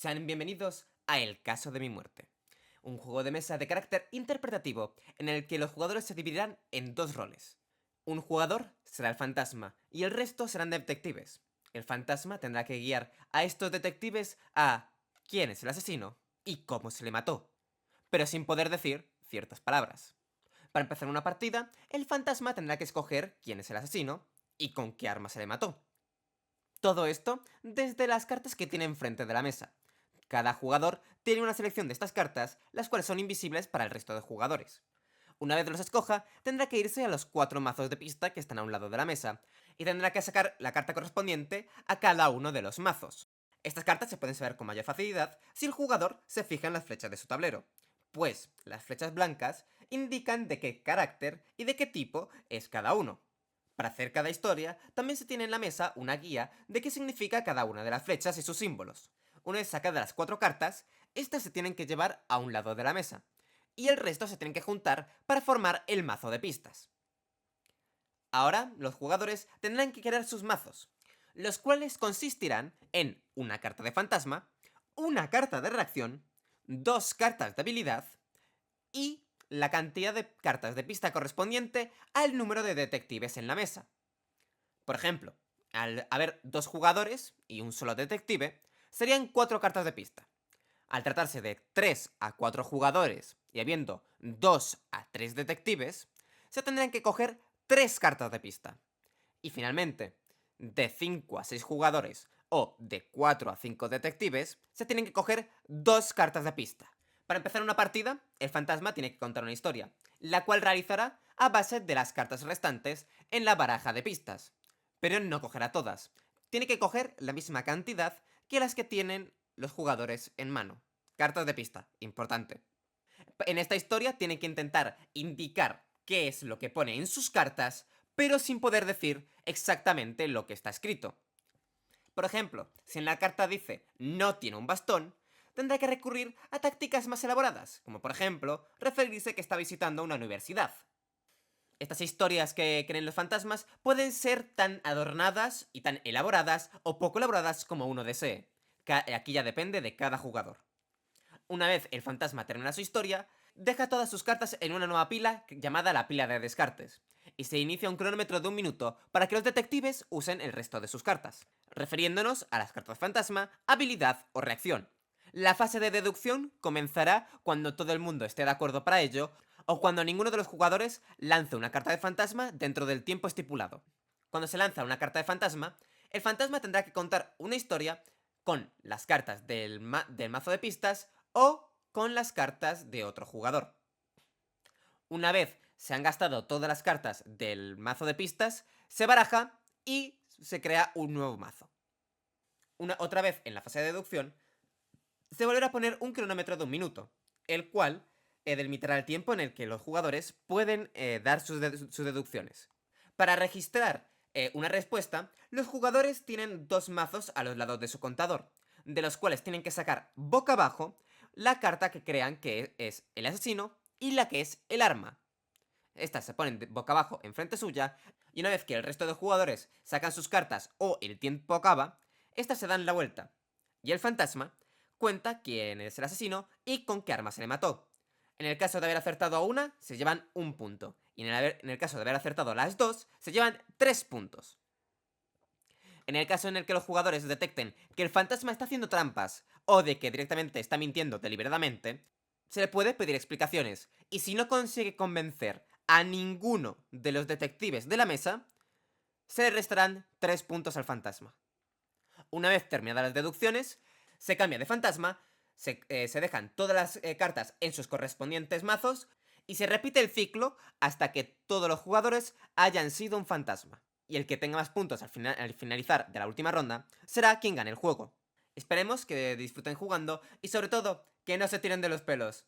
Sean bienvenidos a El caso de mi muerte, un juego de mesa de carácter interpretativo en el que los jugadores se dividirán en dos roles. Un jugador será el fantasma y el resto serán detectives. El fantasma tendrá que guiar a estos detectives a quién es el asesino y cómo se le mató, pero sin poder decir ciertas palabras. Para empezar una partida, el fantasma tendrá que escoger quién es el asesino y con qué arma se le mató. Todo esto desde las cartas que tiene enfrente de la mesa. Cada jugador tiene una selección de estas cartas, las cuales son invisibles para el resto de jugadores. Una vez los escoja, tendrá que irse a los 4 mazos de pista que están a un lado de la mesa, y tendrá que sacar la carta correspondiente a cada uno de los mazos. Estas cartas se pueden saber con mayor facilidad si el jugador se fija en las flechas de su tablero, pues las flechas blancas indican de qué carácter y de qué tipo es cada uno. Para hacer cada historia, también se tiene en la mesa una guía de qué significa cada una de las flechas y sus símbolos. Una vez sacadas las 4 cartas, estas se tienen que llevar a un lado de la mesa, y el resto se tienen que juntar para formar el mazo de pistas. Ahora, los jugadores tendrán que crear sus mazos, los cuales consistirán en una carta de fantasma, una carta de reacción, 2 cartas de habilidad y la cantidad de cartas de pista correspondiente al número de detectives en la mesa. Por ejemplo, al haber 2 jugadores y un solo detective, serían 4 cartas de pista. Al tratarse de 3 a 4 jugadores y habiendo 2 a 3 detectives, se tendrán que coger 3 cartas de pista. Y finalmente, de 5 a 6 jugadores o de 4 a 5 detectives, se tienen que coger 2 cartas de pista. Para empezar una partida, el fantasma tiene que contar una historia, la cual realizará a base de las cartas restantes en la baraja de pistas. Pero no cogerá todas. Tiene que coger la misma cantidad que las que tienen los jugadores en mano. Cartas de pista, importante. En esta historia tiene que intentar indicar qué es lo que pone en sus cartas, pero sin poder decir exactamente lo que está escrito. Por ejemplo, si en la carta dice no tiene un bastón, tendrá que recurrir a tácticas más elaboradas, como por ejemplo, referirse que está visitando una universidad. Estas historias que creen los fantasmas pueden ser tan adornadas y tan elaboradas o poco elaboradas como uno desee. Aquí ya depende de cada jugador. Una vez el fantasma termina su historia, deja todas sus cartas en una nueva pila llamada la pila de descartes, y se inicia un cronómetro de 1 minuto para que los detectives usen el resto de sus cartas, refiriéndonos a las cartas fantasma, habilidad o reacción. La fase de deducción comenzará cuando todo el mundo esté de acuerdo para ello, o cuando ninguno de los jugadores lance una carta de fantasma dentro del tiempo estipulado. Cuando se lanza una carta de fantasma, el fantasma tendrá que contar una historia con las cartas del mazo de pistas o con las cartas de otro jugador. Una vez se han gastado todas las cartas del mazo de pistas, se baraja y se crea un nuevo mazo. Otra vez en la fase de deducción, se volverá a poner un cronómetro de 1 minuto, el cual delimitará el tiempo en el que los jugadores pueden dar sus deducciones. Para registrar una respuesta, los jugadores tienen 2 mazos a los lados de su contador, de los cuales tienen que sacar boca abajo la carta que crean que es el asesino y la que es el arma. Estas se ponen boca abajo enfrente suya, y una vez que el resto de jugadores sacan sus cartas o el tiempo acaba, estas se dan la vuelta. Y el fantasma cuenta quién es el asesino y con qué arma se le mató. En el caso de haber acertado a una, se llevan 1 punto. Y en el caso de haber acertado a las 2, se llevan 3 puntos. En el caso en el que los jugadores detecten que el fantasma está haciendo trampas o de que directamente está mintiendo deliberadamente, se le puede pedir explicaciones. Y si no consigue convencer a ninguno de los detectives de la mesa, se le restarán 3 puntos al fantasma. Una vez terminadas las deducciones, se cambia de fantasma, se dejan todas las cartas en sus correspondientes mazos y se repite el ciclo hasta que todos los jugadores hayan sido un fantasma. Y el que tenga más puntos al finalizar de la última ronda será quien gane el juego. Esperemos que disfruten jugando y sobre todo que no se tiren de los pelos.